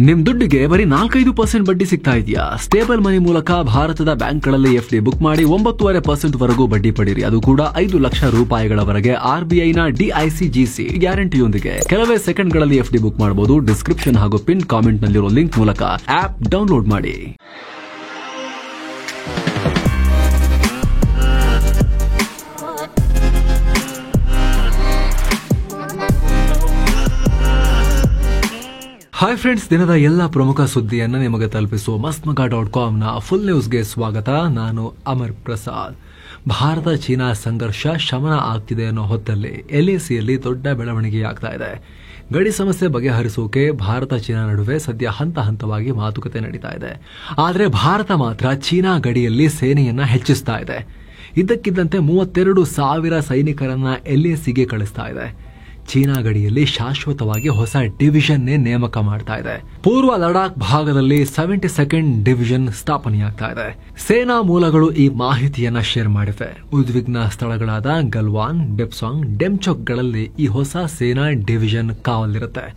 ನಿಮ್ ದುಡ್ಡಿಗೆ ಬರೀ 4-5% ಬಡ್ಡಿ ಸಿಗ್ತಾ ಇದೆಯಾ? ಸ್ಟೇಬಲ್ ಮನಿ ಮೂಲಕ ಭಾರತದ ಬ್ಯಾಂಕ್ಗಳಲ್ಲಿ ಎಫ್ಡಿ ಬುಕ್ ಮಾಡಿ 9.5% ವರೆಗೂ ಬಡ್ಡಿ ಪಡೀರಿ. ಅದು ಕೂಡ 5 ಲಕ್ಷ ರೂಪಾಯಿಗಳವರೆಗೆ RBIನ DICGC ಗ್ಯಾರಂಟಿಯೊಂದಿಗೆ. ಕೆಲವೇ ಸೆಕೆಂಡ್ಗಳಲ್ಲಿ ಎಫ್ಡಿ ಬುಕ್ ಮಾಡಬಹುದು. ಡಿಸ್ಕ್ರಿಪ್ಷನ್ ಹಾಗೂ ಪಿನ್ ಕಾಮೆಂಟ್ ನಲ್ಲಿರೋ ಲಿಂಕ್ ಮೂಲಕ ಆಪ್ ಡೌನ್ಲೋಡ್ ಮಾಡಿ. ಹಾಯ್ ಫ್ರೆಂಡ್ಸ್, ದಿನದ ಎಲ್ಲ ಪ್ರಮುಖ ಸುದ್ದಿಯನ್ನು ನಿಮಗೆ ತಲುಪಿಸುವ mastmagga.com ನ ಫುಲ್ ನ್ಯೂಸ್ಗೆ ಸ್ವಾಗತ. ನಾನು ಅಮರ್ ಪ್ರಸಾದ್. ಭಾರತ ಚೀನಾ ಸಂಘರ್ಷ ಶಮನ ಆಗ್ತಿದೆ ಅನ್ನೋ ಹೊತ್ತಲ್ಲಿ LACಯಲ್ಲಿ ದೊಡ್ಡ ಬೆಳವಣಿಗೆಯಾಗ್ತಾ ಇದೆ. ಗಡಿ ಸಮಸ್ಯೆ ಬಗೆಹರಿಸೋಕೆ ಭಾರತ ಚೀನಾ ನಡುವೆ ಸದ್ಯ ಹಂತ ಹಂತವಾಗಿ ಮಾತುಕತೆ ನಡೀತಾ ಇದೆ. ಆದರೆ ಭಾರತ ಮಾತ್ರ ಚೀನಾ ಗಡಿಯಲ್ಲಿ ಸೇನೆಯನ್ನ ಹೆಚ್ಚಿಸ್ತಾ ಇದೆ. ಇದ್ದಕ್ಕಿದ್ದಂತೆ 32,000 ಸೈನಿಕರನ್ನ LACಗೆ ಕಳಿಸ್ತಾ ಇದೆ. ಚೀನಾ ಗಡಿಯಲ್ಲಿ ಶಾಶ್ವತವಾಗಿ ಹೊಸ ಡಿವಿಷನ್ನೇ ನೇಮಕ ಮಾಡ್ತಾ ಇದೆ. ಪೂರ್ವ ಲಡಾಖ್ ಭಾಗದಲ್ಲಿ 72nd ಡಿವಿಷನ್ ಸ್ಥಾಪನೆಯಾಗ್ತಾ ಇದೆ. ಸೇನಾ ಮೂಲಗಳು ಈ ಮಾಹಿತಿಯನ್ನ ಶೇರ್ ಮಾಡಿವೆ. ಉದ್ವಿಗ್ನ ಸ್ಥಳಗಳಾದ ಗಲ್ವಾನ್, ಡೆಪ್ಸಾಂಗ್, ಡೆಮ್ಚೋಕ್ಗಳಲ್ಲಿ ಈ ಹೊಸ ಸೇನಾ ಡಿವಿಷನ್ ಕಾವಲಿರುತ್ತೆ.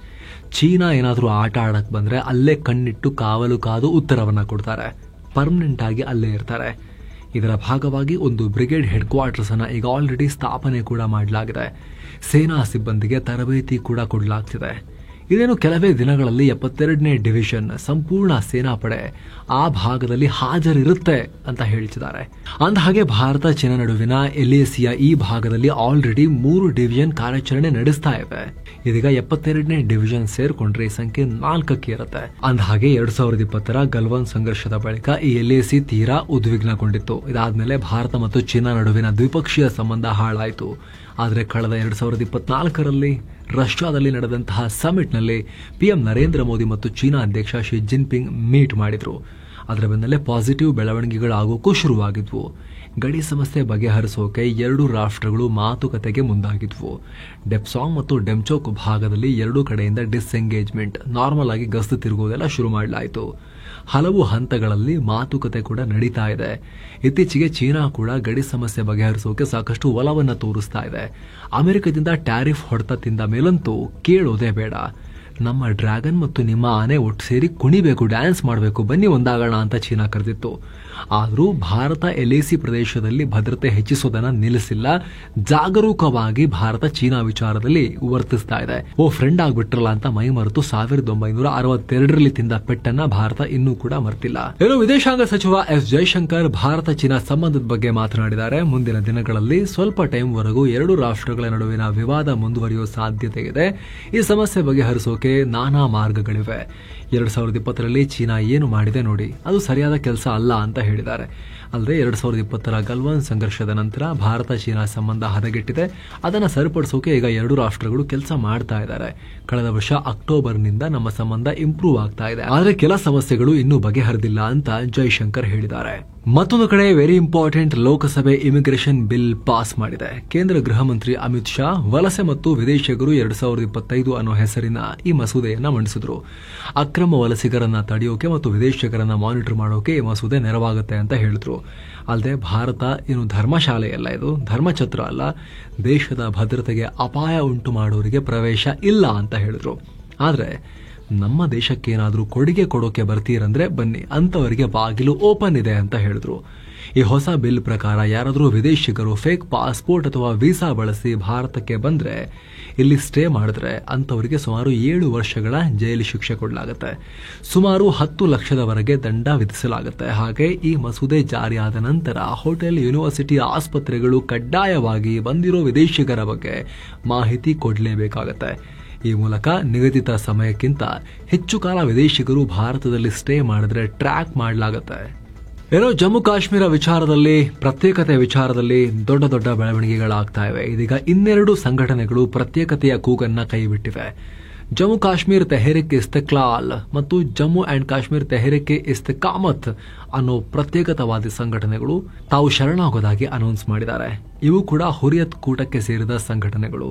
ಚೀನಾ ಏನಾದ್ರೂ ಆಟ ಆಡಕ್ ಬಂದ್ರೆ ಅಲ್ಲೇ ಕಣ್ಣಿಟ್ಟು ಕಾವಲು ಕಾದು ಉತ್ತರವನ್ನ ಕೊಡ್ತಾರೆ. ಪರ್ಮನೆಂಟ್ ಆಗಿ ಅಲ್ಲೇ ಇರ್ತಾರೆ. ಇದರ ಭಾಗವಾಗಿ ಒಂದು ಬ್ರಿಗೇಡ್ ಹೆಡ್ ಕ್ವಾರ್ಟರ್ಸ್ ಅನ್ನ ಈಗ ಆಲ್ರೆಡಿ ಸ್ಥಾಪನೆ ಕೂಡ ಮಾಡಲಾಗಿದೆ. ಸೇನಾ ಸಿಬ್ಬಂದಿಗೆ ತರಬೇತಿ ಕೂಡ ಕೊಡಲಾಗ್ತಿದೆ. ಇದೇನು ಕೆಲವೇ ದಿನಗಳಲ್ಲಿ 72ನೇ ಡಿವಿಷನ್ ಸಂಪೂರ್ಣ ಸೇನಾಪಡೆ ಆ ಭಾಗದಲ್ಲಿ ಹಾಜರಿರುತ್ತೆ ಅಂತ ಹೇಳ್ತಿದ್ದಾರೆ. ಅಂದಹಾಗೆ ಭಾರತ ಚೀನಾ ನಡುವಿನ LACಯ ಈ ಭಾಗದಲ್ಲಿ ಆಲ್ರೆಡಿ 3 ಡಿವಿಷನ್ ಕಾರ್ಯಾಚರಣೆ ನಡೆಸ್ತಾ ಇವೆ. ಇದೀಗ 72ನೇ ಡಿವಿಷನ್ ಸೇರ್ಕೊಂಡ್ರೆ ಈ ಸಂಖ್ಯೆ 4ಕ್ಕೆ ಇರುತ್ತೆ. ಅಂದಹಾಗೆ 2020ರ ಗಲ್ವಾನ್ ಸಂಘರ್ಷದ ಬಳಿಕ ಈ LAC ತೀರಾ ಉದ್ವಿಗ್ನಗೊಂಡಿತ್ತು. ಇದಾದ್ಮೇಲೆ ಭಾರತ ಮತ್ತು ಚೀನಾ ನಡುವಿನ ದ್ವಿಪಕ್ಷೀಯ ಸಂಬಂಧ ಹಾಳಾಯಿತು. ಆದರೆ ಕಳೆದ 2024ರಲ್ಲಿ ರಷ್ಯಾದಲ್ಲಿ ನಡೆದಂತಹ ಸಮಿಟ್ನಲ್ಲಿ PM ನರೇಂದ್ರ ಮೋದಿ ಮತ್ತು ಚೀನಾ ಅಧ್ಯಕ್ಷ ಶಿ ಜಿನ್ಪಿಂಗ್ ಮೀಟ್ ಮಾಡಿದ್ರು. ಅದರ ಬೆನ್ನಲ್ಲೇ ಪಾಸಿಟಿವ್ ಬೆಳವಣಿಗೆಗಳಾಗೋಕ್ಕೂ ಶುರುವಾಗಿದ್ವು. ಗಡಿ ಸಮಸ್ಯೆ ಬಗೆಹರಿಸೋಕೆ ಎರಡೂ ರಾಷ್ಟ್ರಗಳು ಮಾತುಕತೆಗೆ ಮುಂದಾಗಿದ್ವು. ಡೆಪ್ಸಾಂಗ್ ಮತ್ತು ಡೆಮ್ಚೋಕ್ ಭಾಗದಲ್ಲಿ ಎರಡೂ ಕಡೆಯಿಂದ ಡಿಸ್ಎಂಗೇಜ್ಮೆಂಟ್, ನಾರ್ಮಲ್ ಆಗಿ ಗಸ್ತು ತಿರುಗುವುದೆಲ್ಲ ಶುರು ಮಾಡಲಾಯಿತು. ಹಲವು ಹಂತಗಳಲ್ಲಿ ಮಾತುಕತೆ ಕೂಡ ನಡೀತಾ ಇದೆ. ಇತ್ತೀಚೆಗೆ ಚೀನಾ ಕೂಡ ಗಡಿ ಸಮಸ್ಯೆ ಬಗೆಹರಿಸೋಕೆ ಸಾಕಷ್ಟು ಒಲವನ್ನ ತೋರಿಸ್ತಾ ಇದೆ. ಅಮೆರಿಕದಿಂದ ಟ್ಯಾರಿಫ್ ಹೊಡೆತ ತಿಂದ ಮೇಲಂತೂ ಕೇಳೋದೇ ಬೇಡ. ನಮ್ಮ ಡ್ರ್ಯಾಗನ್ ಮತ್ತು ನಿಮ್ಮ ಆನೆ ಒಟ್ಟು ಸೇರಿ ಕುಣಿಬೇಕು, ಡ್ಯಾನ್ಸ್ ಮಾಡಬೇಕು, ಬನ್ನಿ ಒಂದಾಗೋಣ ಅಂತ ಚೀನಾ ಕರೆದಿತ್ತು. ಆದರೂ ಭಾರತ LAC ಪ್ರದೇಶದಲ್ಲಿ ಭದ್ರತೆ ಹೆಚ್ಚಿಸೋದನ್ನ ನಿಲ್ಲಿಸಿಲ್ಲ. ಜಾಗರೂಕವಾಗಿ ಭಾರತ ಚೀನಾ ವಿಚಾರದಲ್ಲಿ ವರ್ತಿಸ್ತಾ ಇದೆ. ಫ್ರೆಂಡ್ ಆಗ್ಬಿಟ್ರಲ್ಲ ಅಂತ ಮೈ ಮರೆತು 1962ರಲ್ಲಿ ತಿಂದ ಪೆಟ್ಟನ್ನ ಭಾರತ ಇನ್ನೂ ಕೂಡ ಮರ್ತಿಲ್ಲ. ಇನ್ನು ವಿದೇಶಾಂಗ ಸಚಿವ S ಜೈಶಂಕರ್ ಭಾರತ ಚೀನಾ ಸಂಬಂಧದ ಬಗ್ಗೆ ಮಾತನಾಡಿದ್ದಾರೆ. ಮುಂದಿನ ದಿನಗಳಲ್ಲಿ ಸ್ವಲ್ಪ ಟೈಮ್ ವರೆಗೂ ಎರಡು ರಾಷ್ಟ್ರಗಳ ನಡುವಿನ ವಿವಾದ ಮುಂದುವರಿಯುವ ಸಾಧ್ಯತೆ ಇದೆ. ಈ ಸಮಸ್ಯೆ ಬಗೆಹರಿಸೋಕೆ ನಾನಾ ಮಾರ್ಗಗಳಿವೆ. 2020ರಲ್ಲಿ ಚೀನಾ ಏನು ಮಾಡಿದೆ ನೋಡಿ, ಅದು ಸರಿಯಾದ ಕೆಲಸ ಅಲ್ಲ ಅಂತ ಹೇಳಿದ್ದಾರೆ. ಅಲ್ಲದೆ 2020ರ ಗಲ್ವಾನ್ ಸಂಘರ್ಷದ ನಂತರ ಭಾರತ ಚೀನಾ ಸಂಬಂಧ ಹದಗೆಟ್ಟಿದೆ. ಅದನ್ನು ಸರಿಪಡಿಸೋಕೆ ಈಗ ಎರಡು ರಾಷ್ಟ್ರಗಳು ಕೆಲಸ ಮಾಡ್ತಾ ಇದ್ದಾರೆ. ಕಳೆದ ವರ್ಷ ಅಕ್ಟೋಬರ್ನಿಂದ ನಮ್ಮ ಸಂಬಂಧ ಇಂಪ್ರೂವ್ ಆಗ್ತಾ ಇದೆ. ಆದರೆ ಕೆಲ ಸಮಸ್ಯೆಗಳು ಇನ್ನೂ ಬಗೆಹರಿದಿಲ್ಲ ಅಂತ ಜೈಶಂಕರ್ ಹೇಳಿದ್ದಾರೆ. ಮತ್ತೊಂದು ಕಡೆ ವೆರಿ ಇಂಪಾರ್ಟೆಂಟ್, ಲೋಕಸಭೆ ಇಮಿಗ್ರೇಷನ್ ಬಿಲ್ ಪಾಸ್ ಮಾಡಿದೆ. ಕೇಂದ್ರ ಗೃಹ ಮಂತ್ರಿ ಅಮಿತ್ ಶಾ ವಲಸೆ ಮತ್ತು ವಿದೇಶಿಗರು 2025 ಅನ್ನೋ ಹೆಸರಿನ ಈ ಮಸೂದೆಯನ್ನ ಮಂಡಿಸಿದ್ರು. ಅಕ್ರಮ ವಲಸಿಗರನ್ನ ತಡೆಯೋಕೆ ಮತ್ತು ವಿದೇಶಿಗರನ್ನ ಮಾನಿಟರ್ ಮಾಡೋಕೆ ಈ ಮಸೂದೆ ನೆರವಾಗುತ್ತೆ ಅಂತ ಹೇಳಿದ್ರು. ಅಲ್ಲದೆ ಭಾರತ ಏನು ಧರ್ಮಶಾಲೆಯಲ್ಲ, ಇದು ಧರ್ಮಛತ್ರ ಅಲ್ಲ, ದೇಶದ ಭದ್ರತೆಗೆ ಅಪಾಯ ಉಂಟು ಮಾಡೋರಿಗೆ ಪ್ರವೇಶ ಇಲ್ಲ ಅಂತ ಹೇಳಿದ್ರು. ಆದ್ರೆ ನಮ್ಮ ದೇಶಕ್ಕೆ ಏನಾದ್ರೂ ಕೊಡುಗೆ ಕೊಡೋಕೆ ಬರ್ತೀರಂದ್ರೆ ಬನ್ನಿ, ಅಂತವರಿಗೆ ಬಾಗಿಲು ಓಪನ್ ಇದೆ ಅಂತ ಹೇಳಿದ್ರು. ಈ ಹೊಸ ಬಿಲ್ ಪ್ರಕಾರ ಯಾರಾದ್ರೂ ವಿದೇಶಿಗರು ಫೇಕ್ ಪಾಸ್ಪೋರ್ಟ್ ಅಥವಾ ವೀಸಾ ಬಳಸಿ ಭಾರತಕ್ಕೆ ಬಂದ್ರೆ, ಇಲ್ಲಿ ಸ್ಟೇ ಮಾಡಿದ್ರೆ ಅಂತವರಿಗೆ ಸುಮಾರು 7 ವರ್ಷಗಳ ಜೈಲು ಶಿಕ್ಷೆ ಕೊಡಲಾಗುತ್ತೆ. ಸುಮಾರು 10 ಲಕ್ಷದವರೆಗೆ ದಂಡ ವಿಧಿಸಲಾಗುತ್ತೆ. ಹಾಗೆ ಈ ಮಸೂದೆ ಜಾರಿಯಾದ ನಂತರ ಹೋಟೆಲ್, ಯೂನಿವರ್ಸಿಟಿ, ಆಸ್ಪತ್ರೆಗಳು ಕಡ್ಡಾಯವಾಗಿ ಬಂದಿರೋ ವಿದೇಶಿಗರ ಬಗ್ಗೆ ಮಾಹಿತಿ ಕೊಡಲೇಬೇಕಾಗತ್ತೆ. ಈ ಮೂಲಕ ನಿಗದಿತ ಸಮಯಕ್ಕಿಂತ ಹೆಚ್ಚು ಕಾಲ ವಿದೇಶಿಗರು ಭಾರತದಲ್ಲಿ ಸ್ಟೇ ಮಾಡಿದ್ರೆ ಟ್ರ್ಯಾಕ್ ಮಾಡಲಾಗುತ್ತೆ. ಏನೋ ಜಮ್ಮು ಕಾಶ್ಮೀರ ವಿಚಾರದಲ್ಲಿ, ಪ್ರತ್ಯೇಕತೆ ವಿಚಾರದಲ್ಲಿ ದೊಡ್ಡ ದೊಡ್ಡ ಬೆಳವಣಿಗೆಗಳಾಗ್ತಾ ಇವೆ. ಇದೀಗ 2 ಸಂಘಟನೆಗಳು ಪ್ರತ್ಯೇಕತೆಯ ಕೂಗನ್ನ ಕೈಬಿಟ್ಟಿವೆ. ಜಮ್ಮು ಕಾಶ್ಮೀರ್ ತೆಹರಿಕ್ ಇಸ್ತಿಕ್ಲಾಲ್ ಮತ್ತು ಜಮ್ಮು ಅಂಡ್ ಕಾಶ್ಮೀರ್ ತೆಹರಿಕ್ ಇಸ್ತಿಕಾಮತ್ ಅನ್ನೋ ಪ್ರತ್ಯೇಕತಾವಾದಿ ಸಂಘಟನೆಗಳು ತಾವು ಶರಣಾಗೋದಾಗಿ ಅನೌನ್ಸ್ ಮಾಡಿದ್ದಾರೆ. ಇವು ಕೂಡ ಹುರಿಯತ್ ಕೂಟಕ್ಕೆ ಸೇರಿದ ಸಂಘಟನೆಗಳು.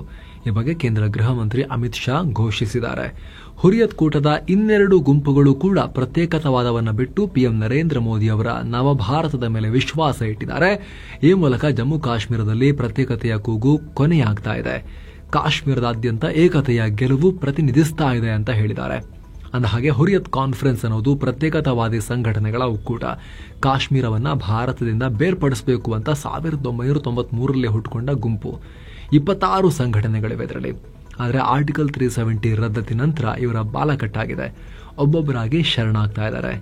ಈ ಬಗ್ಗೆ ಕೇಂದ್ರ ಗೃಹ ಮಂತ್ರಿ ಅಮಿತ್ ಶಾ ಘೋಷಿಸಿದ್ದಾರೆ. ಹುರಿಯತ್ ಕೂಟದ 2 ಗುಂಪುಗಳು ಕೂಡ ಪ್ರತ್ಯೇಕತಾವಾದವನ್ನ ಬಿಟ್ಟು PM ನರೇಂದ್ರ ಮೋದಿ ಅವರ ನವಭಾರತದ ಮೇಲೆ ವಿಶ್ವಾಸ ಇಟ್ಟಿದ್ದಾರೆ. ಈ ಮೂಲಕ ಜಮ್ಮು ಕಾಶ್ಮೀರದಲ್ಲಿ ಪ್ರತ್ಯೇಕತೆಯ ಕೂಗು ಕೊನೆಯಾಗ್ತಾ ಇದೆ. ಕಾಶ್ಮೀರದಾದ್ಯಂತ ಏಕತೆಯ ಗೆಲುವು ಪ್ರತಿನಿಧಿಸ್ತಾ ಇದೆ ಅಂತ ಹೇಳಿದ್ದಾರೆ. ಅಂದಹಾಗೆ ಹುರಿಯತ್ ಕಾನ್ಫರೆನ್ಸ್ ಅನ್ನೋದು ಪ್ರತ್ಯೇಕತಾವಾದಿ ಸಂಘಟನೆಗಳ ಒಕ್ಕೂಟ. ಕಾಶ್ಮೀರವನ್ನ ಭಾರತದಿಂದ ಬೇರ್ಪಡಿಸಬೇಕು ಅಂತ 1993ರಲ್ಲಿ ಹುಟ್ಟುಕೊಂಡ ಗುಂಪು. 26 ಸಂಘಟನೆಗಳಿವೆ ಇದರಲ್ಲಿ. ಆದರೆ ಆರ್ಟಿಕಲ್ 370 ರದ್ದತಿ ನಂತರ ಇವರ ಬಾಲ ಕಟ್ಟಾಗಿದೆ. ಒಬ್ಬೊಬ್ಬರಾಗಿ ಶರಣಾಗ್ತಾ ಇದ್ದಾರೆ.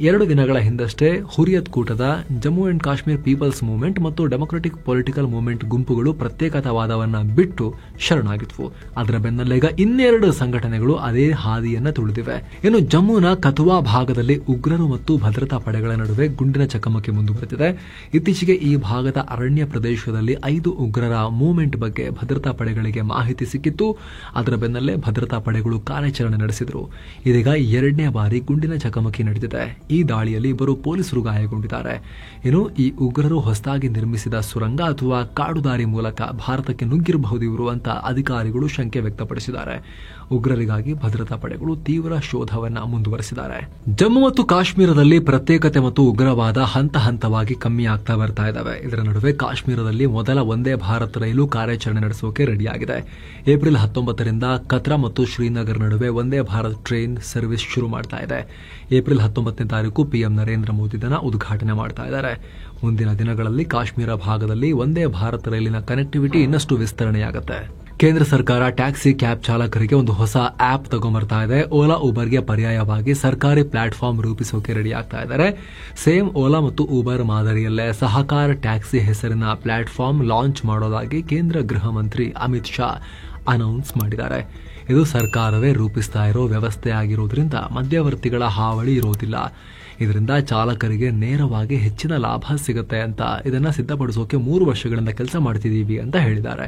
2 ದಿನಗಳ ಹಿಂದಷ್ಟೇ ಹುರಿಯತ್ ಕೂಟದ Jammu and Kashmir People's Movement ಮತ್ತು ಡೆಮೊಕ್ರೆಟಿಕ್ ಪೊಲಿಟಿಕಲ್ ಮೂವ್ಮೆಂಟ್ ಗುಂಪುಗಳು ಪ್ರತ್ಯೇಕತಾವಾದವನ್ನ ಬಿಟ್ಟು ಶರಣಾಗಿದ್ವು. ಅದರ ಬೆನ್ನಲ್ಲೀಗ ಇನ್ನೆರಡು ಸಂಘಟನೆಗಳು ಅದೇ ಹಾದಿಯನ್ನ ತುಳಿದಿವೆ. ಇನ್ನು ಜಮ್ಮುನ ಕಥುವಾ ಭಾಗದಲ್ಲಿ ಉಗ್ರರು ಮತ್ತು ಭದ್ರತಾ ಪಡೆಗಳ ನಡುವೆ ಗುಂಡಿನ ಚಕಮಕಿ ಮುಂದುವರೆದಿದೆ. ಇತ್ತೀಚೆಗೆ ಈ ಭಾಗದ ಅರಣ್ಯ ಪ್ರದೇಶದಲ್ಲಿ 5 ಉಗ್ರರ ಮೂವ್ಮೆಂಟ್ ಬಗ್ಗೆ ಭದ್ರತಾ ಪಡೆಗಳಿಗೆ ಮಾಹಿತಿ ಸಿಕ್ಕಿತ್ತು. ಅದರ ಬೆನ್ನಲ್ಲೇ ಭದ್ರತಾ ಪಡೆಗಳು ಕಾರ್ಯಾಚರಣೆ ನಡೆಸಿದರು. ಇದೀಗ 2ನೇ ಬಾರಿ ಗುಂಡಿನ ಚಕಮಕಿ ನಡೆದಿದೆ. ಈ ದಾಳಿಯಲ್ಲಿ ಇಬ್ಬರು ಪೊಲೀಸರು ಗಾಯಗೊಂಡಿದ್ದಾರೆ. ಇನ್ನು ಈ ಉಗ್ರರು ಹೊಸದಾಗಿ ನಿರ್ಮಿಸಿದ ಸುರಂಗ ಅಥವಾ ಕಾಡುದಾರಿ ಮೂಲಕ ಭಾರತಕ್ಕೆ ನುಗ್ಗಿರಬಹುದು ಇವರು ಅಂತ ಅಧಿಕಾರಿಗಳು ಶಂಕೆ ವ್ಯಕ್ತಪಡಿಸಿದ್ದಾರೆ. ಉಗ್ರರಿಗಾಗಿ ಭದ್ರತಾ ಪಡೆಗಳು ತೀವ್ರ ಶೋಧವನ್ನ ಮುಂದುವರೆಸಿದ್ದಾರೆ. ಜಮ್ಮು ಮತ್ತು ಕಾಶ್ಮೀರದಲ್ಲಿ ಪ್ರತ್ಯೇಕತೆ ಮತ್ತು ಉಗ್ರವಾದ ಹಂತ ಹಂತವಾಗಿ ಕಮ್ಮಿ ಆಗ್ತಾ ಬರ್ತಾ ಇದ್ದಾವೆ. ಇದರ ನಡುವೆ ಕಾಶ್ಮೀರದಲ್ಲಿ ಮೊದಲ ವಂದೇ ಭಾರತ್ ರೈಲು ಕಾರ್ಯಾಚರಣೆ ನಡೆಸೋಕೆ ರೆಡಿಯಾಗಿದೆ. ಏಪ್ರಿಲ್ 19ರಿಂದ ಕತ್ರಾ ಮತ್ತು ಶ್ರೀನಗರ್ ನಡುವೆ ವಂದೇ ಭಾರತ್ ಟ್ರೈನ್ ಸರ್ವಿಸ್ ಶುರು ಮಾಡ್ತಾ ಇದೆ. ಏಪ್ರಿಲ್ 19ನೇ ತಾರೀಕು ಪಿಎಂ ನರೇಂದ್ರ ಮೋದಿ ಇದನ್ನ ಉದ್ಘಾಟನೆ ಮಾಡ್ತಾ ಇದ್ದಾರೆ. ಮುಂದಿನ ದಿನಗಳಲ್ಲಿ ಕಾಶ್ಮೀರ ಭಾಗದಲ್ಲಿ ವಂದೇ ಭಾರತ್ ರೈಲಿನ ಕನೆಕ್ಟಿವಿಟಿ ಇನ್ನಷ್ಟು ವಿಸ್ತರಣೆಯಾಗುತ್ತೆ. ಕೇಂದ್ರ ಸರ್ಕಾರ ಟ್ಯಾಕ್ಸಿ ಕ್ಯಾಬ್ ಚಾಲಕರಿಗೆ ಒಂದು ಹೊಸ ಆಪ್ ತಗೊಂಬರ್ತಾ ಇದೆ. ಓಲಾ ಊಬರ್ಗೆ ಪರ್ಯಾಯವಾಗಿ ಸರ್ಕಾರಿ ಪ್ಲಾಟ್ಫಾರ್ಮ್ ರೂಪಿಸೋಕೆ ರೆಡಿ ಆಗ್ತಾ ಇದ್ದಾರೆ. ಸೇಮ್ ಓಲಾ ಮತ್ತು ಊಬರ್ ಮಾದರಿಯಲ್ಲೇ ಸಹಕಾರ ಟ್ಯಾಕ್ಸಿ ಹೆಸರಿನ ಪ್ಲಾಟ್ಫಾರ್ಮ್ ಲಾಂಚ್ ಮಾಡೋದಾಗಿ ಕೇಂದ್ರ ಗೃಹ ಮಂತ್ರಿ ಅಮಿತ್ ಶಾ ಅನೌನ್ಸ್ ಮಾಡಿದ್ದಾರೆ. ಇದು ಸರ್ಕಾರವೇ ರೂಪಿಸ್ತಾ ಇರೋ ವ್ಯವಸ್ಥೆ ಆಗಿರೋದ್ರಿಂದ ಮಧ್ಯವರ್ತಿಗಳ ಹಾವಳಿ ಇರೋದಿಲ್ಲ. ಇದರಿಂದ ಚಾಲಕರಿಗೆ ನೇರವಾಗಿ ಹೆಚ್ಚಿನ ಲಾಭ ಸಿಗುತ್ತೆ ಅಂತ ಇದನ್ನ ಸಿದ್ಧಪಡಿಸೋಕೆ 3 ವರ್ಷಗಳಿಂದ ಕೆಲಸ ಮಾಡ್ತಿದ್ದೀವಿ ಅಂತ ಹೇಳಿದ್ದಾರೆ.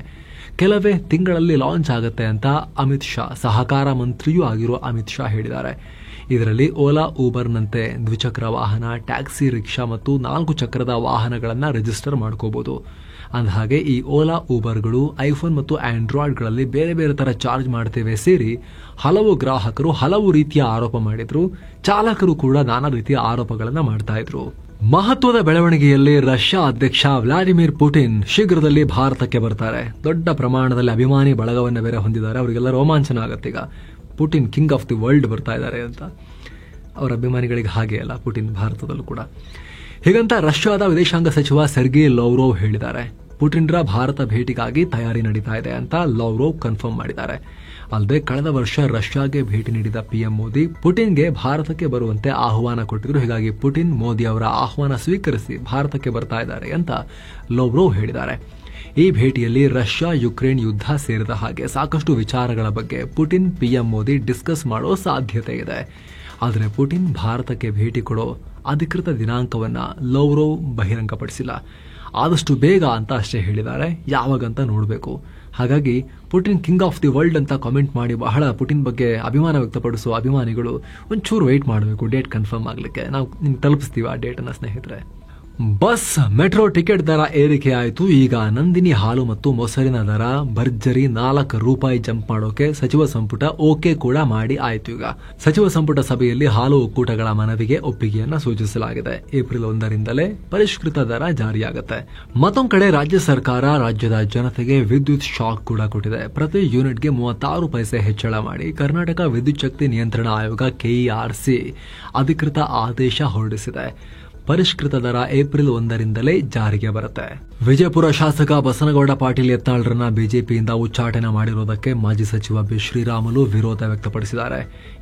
ಕೆಲವೇ ತಿಂಗಳಲ್ಲಿ ಲಾಂಚ್ ಆಗುತ್ತೆ ಅಂತ ಅಮಿತ್ ಶಾ, ಸಹಕಾರ ಮಂತ್ರಿಯೂ ಆಗಿರೋ ಅಮಿತ್ ಶಾ ಹೇಳಿದ್ದಾರೆ. ಇದರಲ್ಲಿ ಓಲಾ ಊಬರ್ನಂತೆ ದ್ವಿಚಕ್ರ ವಾಹನ, ಟ್ಯಾಕ್ಸಿ, ರಿಕ್ಷಾ ಮತ್ತು 4 ಚಕ್ರದ ವಾಹನಗಳನ್ನು ರಿಜಿಸ್ಟರ್ ಮಾಡ್ಕೋಬಹುದು. ಅಂದಹಾಗೆ ಈ ಓಲಾ ಊಬರ್ಗಳು ಐಫೋನ್ ಮತ್ತು ಆಂಡ್ರಾಯ್ಡ್ಗಳಲ್ಲಿ ಬೇರೆ ಬೇರೆ ತರ ಚಾರ್ಜ್ ಮಾಡ್ತೇವೆ ಸೇರಿ ಹಲವು ಗ್ರಾಹಕರು ಹಲವು ರೀತಿಯ ಆರೋಪ ಮಾಡಿದ್ರು. ಚಾಲಕರು ಕೂಡ ನಾನಾ ರೀತಿಯ ಆರೋಪಗಳನ್ನು ಮಾಡ್ತಾ ಇದ್ರು. ಮಹತ್ವದ ಬೆಳವಣಿಗೆಯಲ್ಲಿ ರಷ್ಯಾ ಅಧ್ಯಕ್ಷ ವ್ಲಾದಿಮಿರ್ ಪುಟಿನ್ ಶೀಘ್ರದಲ್ಲಿ ಭಾರತಕ್ಕೆ ಬರ್ತಾರೆ. ದೊಡ್ಡ ಪ್ರಮಾಣದಲ್ಲಿ ಅಭಿಮಾನಿ ಬಳಗವನ್ನು ಬೇರೆ ಹೊಂದಿದ್ದಾರೆ. ಅವರಿಗೆಲ್ಲ ರೋಮಾಂಚನ ಆಗುತ್ತೆ. ಈಗ Putin king of the world ಬರ್ತಾ ಇದ್ದಾರೆ ಅಂತ. ಅವರ ಅಭಿಮಾನಿಗಳಿಗೆ ಹಾಗೆ ಅಲ್ಲ ಪುಟಿನ್ ಭಾರತದಲ್ಲೂ ಕೂಡ. ಹೀಗಂತ ರಷ್ಯಾದ ವಿದೇಶಾಂಗ ಸಚಿವ ಸೆರ್ಗಿ ಲವ್ರೋವ್ ಹೇಳಿದ್ದಾರೆ. ಪುಟಿನ್ರ ಭಾರತ ಭೇಟಿಗಾಗಿ ತಯಾರಿ ನಡೀತಾ ಇದೆ ಅಂತ ಲವ್ರೋವ್ ಕನ್ಫರ್ಮ್ ಮಾಡಿದ್ದಾರೆ. ಅಲ್ಲದೆ ಕಳೆದ ವರ್ಷ ರಷ್ಯಾಗೆ ಭೇಟಿ ನೀಡಿದ ಪಿಎಂ ಮೋದಿ ಪುಟಿನ್ಗೆ ಭಾರತಕ್ಕೆ ಬರುವಂತೆ ಆಹ್ವಾನ ಕೊಟ್ಟಿದ್ರು. ಹೀಗಾಗಿ ಪುಟಿನ್ ಮೋದಿ ಅವರ ಆಹ್ವಾನ ಸ್ವೀಕರಿಸಿ ಭಾರತಕ್ಕೆ ಬರ್ತಾ ಇದ್ದಾರೆ ಅಂತ ಲವ್ರೋವ್ ಹೇಳಿದ್ದಾರೆ. ಈ ಭೇಟಿಯಲ್ಲಿ ರಷ್ಯಾ ಯುಕ್ರೇನ್ ಯುದ್ಧ ಸೇರಿದ ಹಾಗೆ ಸಾಕಷ್ಟು ವಿಚಾರಗಳ ಬಗ್ಗೆ ಪುಟಿನ್ ಪಿಎಂ ಮೋದಿ ಡಿಸ್ಕಸ್ ಮಾಡೋ ಸಾಧ್ಯತೆ ಇದೆ. ಆದರೆ ಪುಟಿನ್ ಭಾರತಕ್ಕೆ ಭೇಟಿ ಕೊಡೋ ಅಧಿಕೃತ ದಿನಾಂಕವನ್ನ ಲವ್ರೋವ್ ಬಹಿರಂಗಪಡಿಸಿಲ್ಲ. ಆದಷ್ಟು ಬೇಗ ಅಂತ ಅಷ್ಟೇ ಹೇಳಿದ್ದಾರೆ. ಯಾವಾಗಂತ ನೋಡಬೇಕು. ಹಾಗಾಗಿ Putin king of the world ಅಂತ ಕಾಮೆಂಟ್ ಮಾಡಿ ಬಹಳ ಪುಟಿನ್ ಬಗ್ಗೆ ಅಭಿಮಾನ ವ್ಯಕ್ತಪಡಿಸುವ ಅಭಿಮಾನಿಗಳು ಒಂಚೂರು ವೆಯ್ಟ್ ಮಾಡಬೇಕು ಡೇಟ್ ಕನ್ಫರ್ಮ್ ಆಗಲಿಕ್ಕೆ. ನಾವು ನಿಮ್ಗೆ ತಲುಪಿಸ್ತೀವಿ ಆ ಡೇಟನ್ನು ಸ್ನೇಹಿತರೆ. ಬಸ್ ಮೆಟ್ರೋ ಟಿಕೆಟ್ ದರ ಏರಿಕೆ ಆಯಿತು. ಈಗ ನಂದಿನಿ ಹಾಲು ಮತ್ತು ಮೊಸರಿನ ದರ ಭರ್ಜರಿ ₹4 ಜಂಪ್ ಮಾಡೋಕೆ ಸಚಿವ ಸಂಪುಟ ಓಕೆ ಕೂಡ ಮಾಡಿ ಆಯಿತು. ಈಗ ಸಚಿವ ಸಂಪುಟ ಸಭೆಯಲ್ಲಿ ಹಾಲು ಒಕ್ಕೂಟಗಳ ಮನವಿಗೆ ಒಪ್ಪಿಗೆಯನ್ನ ಸೂಚಿಸಲಾಗಿದೆ. ಏಪ್ರಿಲ್ 1ರಿಂದಲೇ ಪರಿಷ್ಕೃತ ದರ ಜಾರಿಯಾಗುತ್ತೆ. ಮತ್ತೊಂದು ಕಡೆ ರಾಜ್ಯ ಸರ್ಕಾರ ರಾಜ್ಯದ ಜನತೆಗೆ ವಿದ್ಯುತ್ ಶಾಕ್ ಕೂಡ ಕೊಟ್ಟಿದೆ. ಪ್ರತಿ ಯೂನಿಟ್ಗೆ 36 ಪೈಸೆ ಹೆಚ್ಚಳ ಮಾಡಿ ಕರ್ನಾಟಕ ವಿದ್ಯುತ್ ಶಕ್ತಿ ನಿಯಂತ್ರಣ ಆಯೋಗ ಕೆಇಆರ್ಸಿ ಅಧಿಕೃತ ಆದೇಶ ಹೊರಡಿಸಿದೆ. ಪರಿಷ್ಕೃತ ದರ ಏಪ್ರಿಲ್ 1ರಿಂದಲೇ ಜಾರಿಗೆ ಬರುತ್ತೆ. ವಿಜಯಪುರ ಶಾಸಕ ಬಸನಗೌಡ ಪಾಟೀಲ್ ಯತ್ನಾಳ್ರನ್ನ ಬಿಜೆಪಿಯಿಂದ ಉಚ್ಚಾಟನೆ ಮಾಡಿರುವುದಕ್ಕೆ ಮಾಜಿ ಸಚಿವ ಬಿ ಶ್ರೀರಾಮುಲು ವಿರೋಧ ವ್ಯಕ್ತಪಡಿಸಿದ್ದಾರೆ.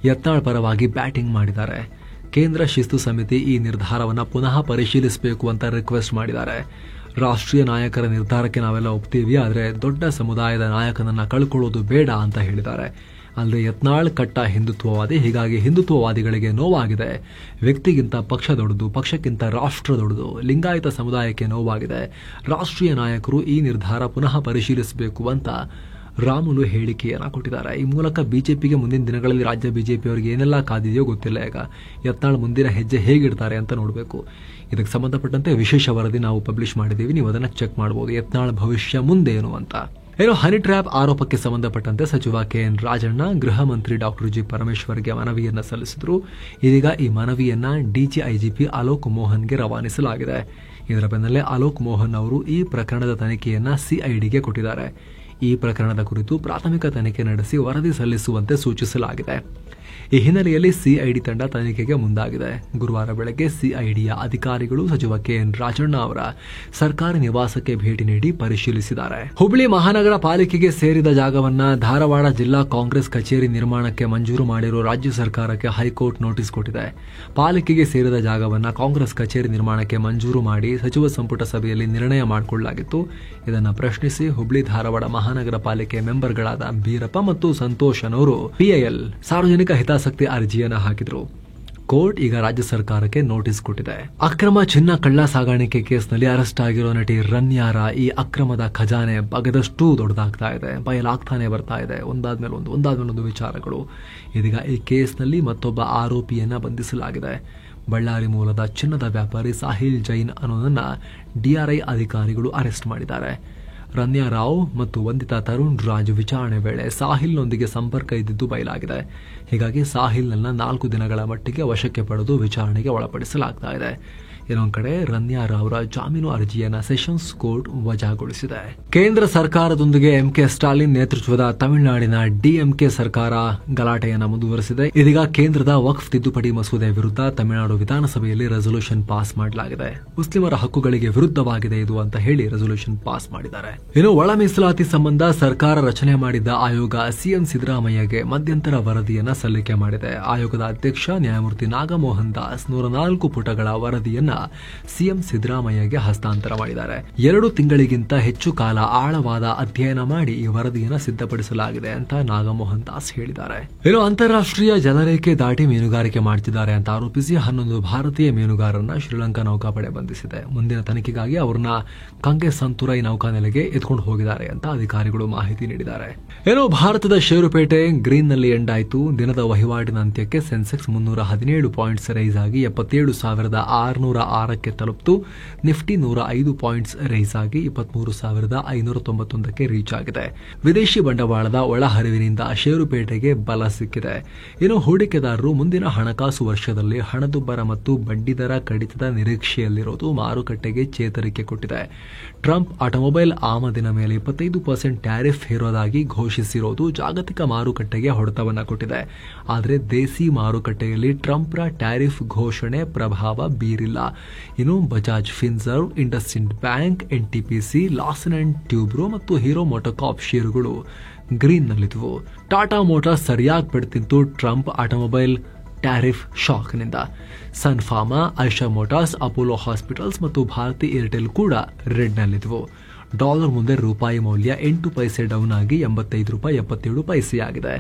ಯತ್ನಾಳ್ ಪರವಾಗಿ ಬ್ಯಾಟಿಂಗ್ ಮಾಡಿದ್ದಾರೆ. ಕೇಂದ್ರ ಶಿಸ್ತು ಸಮಿತಿ ಈ ನಿರ್ಧಾರವನ್ನು ಪುನಃ ಪರಿಶೀಲಿಸಬೇಕು ಅಂತ ರಿಕ್ವೆಸ್ಟ್ ಮಾಡಿದ್ದಾರೆ. ರಾಷ್ಟ್ರೀಯ ನಾಯಕರ ನಿರ್ಧಾರಕ್ಕೆ ನಾವೆಲ್ಲ ಒಪ್ತೀವಿ, ಆದರೆ ದೊಡ್ಡ ಸಮುದಾಯದ ನಾಯಕನನ್ನ ಕಳ್ಕೊಳ್ಳೋದು ಬೇಡ ಅಂತ ಹೇಳಿದ್ದಾರೆ. ಅಲ್ಲದೆ ಯತ್ನಾಳ್ ಕಟ್ಟ ಹಿಂದುತ್ವವಾದಿ, ಹೀಗಾಗಿ ಹಿಂದುತ್ವವಾದಿಗಳಿಗೆ ನೋವಾಗಿದೆ. ವ್ಯಕ್ತಿಗಿಂತ ಪಕ್ಷ ದೊಡ್ಡದು, ಪಕ್ಷಕ್ಕಿಂತ ರಾಷ್ಟ್ರ ದೊಡ್ಡದು. ಲಿಂಗಾಯತ ಸಮುದಾಯಕ್ಕೆ ನೋವಾಗಿದೆ. ರಾಷ್ಟ್ರೀಯ ನಾಯಕರು ಈ ನಿರ್ಧಾರ ಪುನಃ ಪರಿಶೀಲಿಸಬೇಕು ಅಂತ ರಾಮುಲು ಹೇಳಿಕೆಯನ್ನ ಕೊಟ್ಟಿದ್ದಾರೆ. ಈ ಮೂಲಕ ಬಿಜೆಪಿಗೆ ಮುಂದಿನ ದಿನಗಳಲ್ಲಿ ರಾಜ್ಯ ಬಿಜೆಪಿಯವರಿಗೆ ಏನೆಲ್ಲ ಕಾದಿದೆಯೋ ಗೊತ್ತಿಲ್ಲ. ಈಗ ಯತ್ನಾಳ್ ಮುಂದಿನ ಹೆಜ್ಜೆ ಹೇಗಿಡ್ತಾರೆ ಅಂತ ನೋಡಬೇಕು. ಇದಕ್ಕೆ ಸಂಬಂಧಪಟ್ಟಂತೆ ವಿಶೇಷ ವರದಿ ನಾವು ಪಬ್ಲಿಷ್ ಮಾಡಿದ್ದೀವಿ, ನೀವು ಅದನ್ನು ಚೆಕ್ ಮಾಡಬಹುದು. ಯತ್ನಾಳ್ ಭವಿಷ್ಯ ಮುಂದೇನು ಅಂತ. ಏನು ಹನಿ ಟ್ರ್ಯಾಪ್ ಆರೋಪಕ್ಕೆ ಸಂಬಂಧಪಟ್ಟಂತೆ ಸಚಿವ ಕೆಎನ್ ರಾಜಣ್ಣ ಗೃಹ ಮಂತ್ರಿ ಡಾಕ್ಟರ್ ಜಿ ಪರಮೇಶ್ವರ್ಗೆ ಮನವಿಯನ್ನ ಸಲ್ಲಿಸಿದ್ರು. ಇದೀಗ ಈ ಮನವಿಯನ್ನ ಡಿಜಿಐಜಿಪಿ ಅಲೋಕ್ ಮೋಹನ್ಗೆ ರವಾನಿಸಲಾಗಿದೆ. ಇದರ ಬೆನ್ನಲ್ಲೇ ಅಲೋಕ್ ಮೋಹನ್ ಅವರು ಈ ಪ್ರಕರಣದ ತನಿಖೆಯನ್ನ ಸಿಐಡಿಗೆ ಕೊಟ್ಟಿದ್ದಾರೆ. ಈ ಪ್ರಕರಣದ ಕುರಿತು ಪ್ರಾಥಮಿಕ ತನಿಖೆ ನಡೆಸಿ ವರದಿ ಸಲ್ಲಿಸುವಂತೆ ಸೂಚಿಸಲಾಗಿದೆ. ಈ ಹಿನ್ನೆಲೆಯಲ್ಲಿ ಸಿಐಡಿ ತಂಡ ತನಿಖೆಗೆ ಮುಂದಾಗಿದೆ. ಗುರುವಾರ ಬೆಳಗ್ಗೆ ಸಿಐಡಿಯ ಅಧಿಕಾರಿಗಳು ಸಚಿವ ಕೆಎನ್ ರಾಜಣ್ಣ ಅವರ ಸರ್ಕಾರಿ ನಿವಾಸಕ್ಕೆ ಭೇಟಿ ನೀಡಿ ಪರಿಶೀಲಿಸಿದ್ದಾರೆ. ಹುಬ್ಬಳ್ಳಿ ಮಹಾನಗರ ಪಾಲಿಕೆಗೆ ಸೇರಿದ ಜಾಗವನ್ನ ಧಾರವಾಡ ಜಿಲ್ಲಾ ಕಾಂಗ್ರೆಸ್ ಕಚೇರಿ ನಿರ್ಮಾಣಕ್ಕೆ ಮಂಜೂರು ಮಾಡಿರುವ ರಾಜ್ಯ ಸರ್ಕಾರಕ್ಕೆ ಹೈಕೋರ್ಟ್ ನೋಟಿಸ್ ಕೊಟ್ಟಿದೆ. ಪಾಲಿಕೆಗೆ ಸೇರಿದ ಜಾಗವನ್ನ ಕಾಂಗ್ರೆಸ್ ಕಚೇರಿ ನಿರ್ಮಾಣಕ್ಕೆ ಮಂಜೂರು ಮಾಡಿ ಸಚಿವ ಸಂಪುಟ ಸಭೆಯಲ್ಲಿ ನಿರ್ಣಯ ಮಾಡಿಕೊಳ್ಳಲಾಗಿತ್ತು. ಇದನ್ನು ಪ್ರಶ್ನಿಸಿ ಹುಬ್ಬಳ್ಳಿ ಧಾರವಾಡ ಮಹಾನಗರ ಪಾಲಿಕೆ ಮೆಂಬರ್ಗಳಾದ ಬೀರಪ್ಪ ಮತ್ತು ಸಂತೋಷ್ ಅನ್ನೋರು ಪಿಐಎಲ್ ಸಾರ್ವಜನಿಕ ಹಿತಾಸಕ್ತಿ ಅರ್ಜಿಯನ್ನು ಹಾಕಿದ್ರು. ಕೋರ್ಟ್ ಈಗ ರಾಜ್ಯ ಸರ್ಕಾರಕ್ಕೆ ನೋಟಿಸ್ ಕೊಟ್ಟಿದೆ. ಅಕ್ರಮ ಚಿನ್ನ ಕಳ್ಳ ಸಾಗಾಣಿಕೆ ಕೇಸ್ನಲ್ಲಿ ಅರೆಸ್ಟ್ ಆಗಿರೋ ನಟಿ ರನ್ಯಾರ ಈ ಅಕ್ರಮದ ಖಜಾನೆ ಬಗದಷ್ಟು ದೊಡ್ಡದಾಗ್ತಾ ಇದೆ, ಬಯಲಾಗ್ತಾನೆ ಬರ್ತಾ ಇದೆ. ಒಂದಾದ್ಮೇಲೆ ಒಂದು ವಿಚಾರಗಳು. ಇದೀಗ ಈ ಕೇಸ್ನಲ್ಲಿ ಮತ್ತೊಬ್ಬ ಆರೋಪಿಯನ್ನ ಬಂಧಿಸಲಾಗಿದೆ. ಬಳ್ಳಾರಿ ಮೂಲದ ಚಿನ್ನದ ವ್ಯಾಪಾರಿ ಸಾಹಿಲ್ ಜೈನ್ ಅನ್ನೋದನ್ನ ಡಿಆರ್ಐ ಅಧಿಕಾರಿಗಳು ಅರೆಸ್ಟ್ ಮಾಡಿದ್ದಾರೆ. ರನ್ಯಾ ರಾವ್ ಮತ್ತು ವಂದಿತಾ ತರುಣ್ ರಾಜ್ ವಿಚಾರಣೆ ವೇಳೆ ಸಾಹಿಲ್ನೊಂದಿಗೆ ಸಂಪರ್ಕ ಇದ್ದಿದ್ದು ಬಯಲಾಗಿದೆ. ಹೀಗಾಗಿ ಸಾಹಿಲ್ನನ್ನ 4 ದಿನಗಳ ಮಟ್ಟಿಗೆ ವಶಕ್ಕೆ ಪಡೆದು ವಿಚಾರಣೆಗೆ ಒಳಪಡಿಸಲಾಗ್ತಾ ಇದೆ. ಇನ್ನೊಂದು ಕಡೆ ರನ್ಯಾ ರಾವ್ರ ಜಾಮೀನು ಅರ್ಜಿಯನ್ನ ಸೆಷನ್ಸ್ ಕೋರ್ಟ್ ವಜಾಗೊಳಿಸಿದೆ. ಕೇಂದ್ರ ಸರ್ಕಾರದೊಂದಿಗೆ ಎಂಕೆ ಸ್ಟಾಲಿನ್ ನೇತೃತ್ವದ ತಮಿಳುನಾಡಿನ ಡಿಎಂಕೆ ಸರ್ಕಾರ ಗಲಾಟೆಯನ್ನು ಮುಂದುವರೆಸಿದೆ. ಇದೀಗ ಕೇಂದ್ರದ ವಕ್ಫ್ ತಿದ್ದುಪಡಿ ಮಸೂದೆ ವಿರುದ್ಧ ತಮಿಳುನಾಡು ವಿಧಾನಸಭೆಯಲ್ಲಿ ರೆಸಲ್ಯೂಷನ್ ಪಾಸ್ ಮಾಡಲಾಗಿದೆ. ಮುಸ್ಲಿಮರ ಹಕ್ಕುಗಳಿಗೆ ವಿರುದ್ಧವಾಗಿದೆ ಇದು ಅಂತ ಹೇಳಿ ರೆಸಲ್ಯೂಷನ್ ಪಾಸ್ ಮಾಡಿದ್ದಾರೆ. ಇನ್ನು ಒಳ ಮೀಸಲಾತಿ ಸಂಬಂಧ ಸರ್ಕಾರ ರಚನೆ ಮಾಡಿದ್ದ ಆಯೋಗ ಸಿಎಂ ಸಿದ್ದರಾಮಯ್ಯಗೆ ಮಧ್ಯಂತರ ವರದಿಯನ್ನ ಸಲ್ಲಿಕೆ ಮಾಡಿದೆ. ಆಯೋಗದ ಅಧ್ಯಕ್ಷ ನ್ಯಾಯಮೂರ್ತಿ ನಾಗಮೋಹನ್ ದಾಸ್ 104 ಪುಟಗಳ ವರದಿಯನ್ನ ಸಿಎಂ ಸಿದ್ದರಾಮಯ್ಯಗೆ ಹಸ್ತಾಂತರ ಮಾಡಿದ್ದಾರೆ. 2 ತಿಂಗಳಿಗಿಂತ ಹೆಚ್ಚು ಕಾಲ ಆಳವಾದ ಅಧ್ಯಯನ ಮಾಡಿ ಈ ವರದಿಯನ್ನು ಸಿದ್ಧಪಡಿಸಲಾಗಿದೆ ಅಂತ ನಾಗಮೋಹನ್ ದಾಸ್ ಹೇಳಿದ್ದಾರೆ. ಇನ್ನು ಅಂತಾರಾಷ್ಟ್ರೀಯ ಜಲರೇಖೆ ದಾಟಿ ಮೀನುಗಾರಿಕೆ ಮಾಡುತ್ತಿದ್ದಾರೆ ಅಂತ ಆರೋಪಿಸಿ 11 ಭಾರತೀಯ ಮೀನುಗಾರರನ್ನ ಶ್ರೀಲಂಕಾ ನೌಕಾಪಡೆ ಬಂಧಿಸಿದೆ. ಮುಂದಿನ ತನಿಖೆಗಾಗಿ ಅವರನ್ನ ಕಂಗೆ ಸಂತುರೈ ನೌಕಾನೆಲೆಗೆ ಎತ್ಕೊಂಡು ಹೋಗಿದ್ದಾರೆ ಅಂತ ಅಧಿಕಾರಿಗಳು ಮಾಹಿತಿ ನೀಡಿದ್ದಾರೆ. ಇನ್ನು ಭಾರತದ ಷೇರುಪೇಟೆ ಗ್ರೀನ್ ನಲ್ಲಿ ಎಂಡ್ ಆಯಿತು. ದಿನದ ವಹಿವಾಟಿನ ಅಂತ್ಯಕ್ಕೆ ಸೆನ್ಸೆಕ್ಸ್ 317 ಪಾಯಿಂಟ್ಸ್ ರೈಸ್ ಆಗಿ 77,606ಕ್ಕೆ ತಲುಪಿತು. ನಿಫ್ಟಿ 105 ಪಾಯಿಂಟ್ಸ್ ರೈಸ್ ಆಗಿ 23,591ಕ್ಕೆ ರೀಚ್ ಆಗಿದೆ. ವಿದೇಶಿ ಬಂಡವಾಳದ ಒಳಹರಿವಿನಿಂದ ಷೇರುಪೇಟೆಗೆ ಬಲ ಸಿಕ್ಕಿದೆ. ಇನ್ನು ಹೂಡಿಕೆದಾರರು ಮುಂದಿನ ಹಣಕಾಸು ವರ್ಷದಲ್ಲಿ ಹಣದುಬ್ಬರ ಮತ್ತು ಬಡ್ಡಿದರ ಕಡಿತದ ನಿರೀಕ್ಷೆಯಲ್ಲಿರುವುದು ಮಾರುಕಟ್ಟೆಗೆ ಚೇತರಿಕೆ ಕೊಟ್ಟಿದೆ. ಟ್ರಂಪ್ ಆಟೋಮೊಬೈಲ್ ಆಮದಿನ ಮೇಲೆ 25% ಟ್ಯಾರಿಫ್ ಹೇರೋದಾಗಿ ಘೋಷಿಸಿರುವುದು ಜಾಗತಿಕ ಮಾರುಕಟ್ಟೆಗೆ ಹೊಡೆತವನ್ನು ಕೊಟ್ಟಿದೆ. ಆದರೆ ದೇಸಿ ಮಾರುಕಟ್ಟೆಯಲ್ಲಿ ಟ್ರಂಪ್ರ ಟ್ಯಾರಿಫ್ ಘೋಷಣೆ ಪ್ರಭಾವ ಬೀರಿಲ್ಲ. ಇನ್ನು Bajaj Finserv, IndusInd Bank, NTPC, Larsen and Toubro ಮತ್ತು ಹೀರೋ ಮೋಟೋಕಾರ್ಪ್ ಷೇರುಗಳು ಗ್ರೀನ್ನಲ್ಲಿದ್ದವು. ಟಾಟಾ ಮೋಟಾರ್ಸ್ ಸರಿಯಾಗಿ ಪಡೆದಿತ್ತು ಟ್ರಂಪ್ ಆಟೋಮೊಬೈಲ್ ಟ್ಯಾರಿಫ್ ಶಾಕ್ನಿಂದ. Sun Pharma, Eicher Motors, Apollo Hospitals ಮತ್ತು ಭಾರತಿ ಏರ್ಟೆಲ್ ಕೂಡ ರೆಡ್ನಲ್ಲಿದ್ದವು. ಡಾಲರ್ ಮುಂದೆ ರೂಪಾಯಿ ಮೌಲ್ಯ 8 ಪೈಸೆ ಡೌನ್ ಆಗಿ 85 ರೂಪಾಯಿ 77 ಪೈಸೆ ಆಗಿದೆ.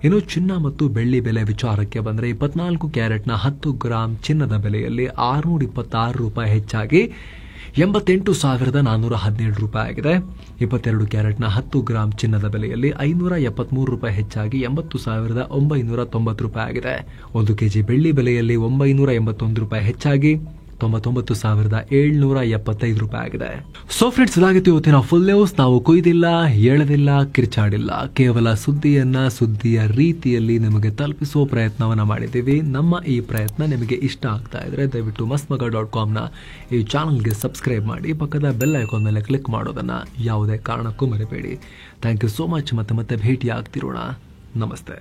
ಇನ್ನು ಚಿನ್ನ ಮತ್ತು ಬೆಳ್ಳಿ ಬೆಲೆ ವಿಚಾರಕ್ಕೆ ಬಂದರೆ 24 ಕ್ಯಾರೆಟ್ನ 10 ಗ್ರಾಂ ಚಿನ್ನದ ಬೆಲೆಯಲ್ಲಿ 626 ರೂಪಾಯಿ ಹೆಚ್ಚಾಗಿ 88,417 ರೂಪಾಯಿ ಆಗಿದೆ. 22 ಕ್ಯಾರೆಟ್ನ 10 ಗ್ರಾಂ ಚಿನ್ನದ ಬೆಲೆಯಲ್ಲಿ 573 ರೂಪಾಯಿ ಹೆಚ್ಚಾಗಿ 80,990 ರೂಪಾಯಿ ಆಗಿದೆ. 1 ಕೆಜಿ ಬೆಳ್ಳಿ ಬೆಲೆಯಲ್ಲಿ 981 ರೂಪಾಯಿ ಹೆಚ್ಚಾಗಿ 99,775 ರೂಪಾಯಿ ಆಗಿದೆ. ಸೊ ಫ್ರೆಂಡ್ಸ್, ಇದಾಗಿತ್ತು ಇವತ್ತಿನ ಫುಲ್ ನ್ಯೂಸ್. ನಾವು ಕೊಯ್ದಿಲ್ಲ, ಎಳೆದಿಲ್ಲ, ಕಿರ್ಚಾಡಿಲ್ಲ, ಕೇವಲ ಸುದ್ದಿಯ ರೀತಿಯಲ್ಲಿ ನಿಮಗೆ ತಲುಪಿಸುವ ಪ್ರಯತ್ನವನ್ನ ಮಾಡಿದ್ದೀವಿ. ನಮ್ಮ ಈ ಪ್ರಯತ್ನ ನಿಮಗೆ ಇಷ್ಟ ಆಗ್ತಾ ಇದ್ರೆ ದಯವಿಟ್ಟು mastmagga.comನ ಈ ಚಾನಲ್ಗೆ ಸಬ್ಸ್ಕ್ರೈಬ್ ಮಾಡಿ, ಪಕ್ಕದ ಬೆಲ್ ಐಕಾನ್ ಮೇಲೆ ಕ್ಲಿಕ್ ಮಾಡೋದನ್ನ ಯಾವುದೇ ಕಾರಣಕ್ಕೂ ಮರಿಬೇಡಿ. Thank you so much. ಮತ್ತೆ ಭೇಟಿ ಆಗ್ತಿರೋಣ. ನಮಸ್ತೆ.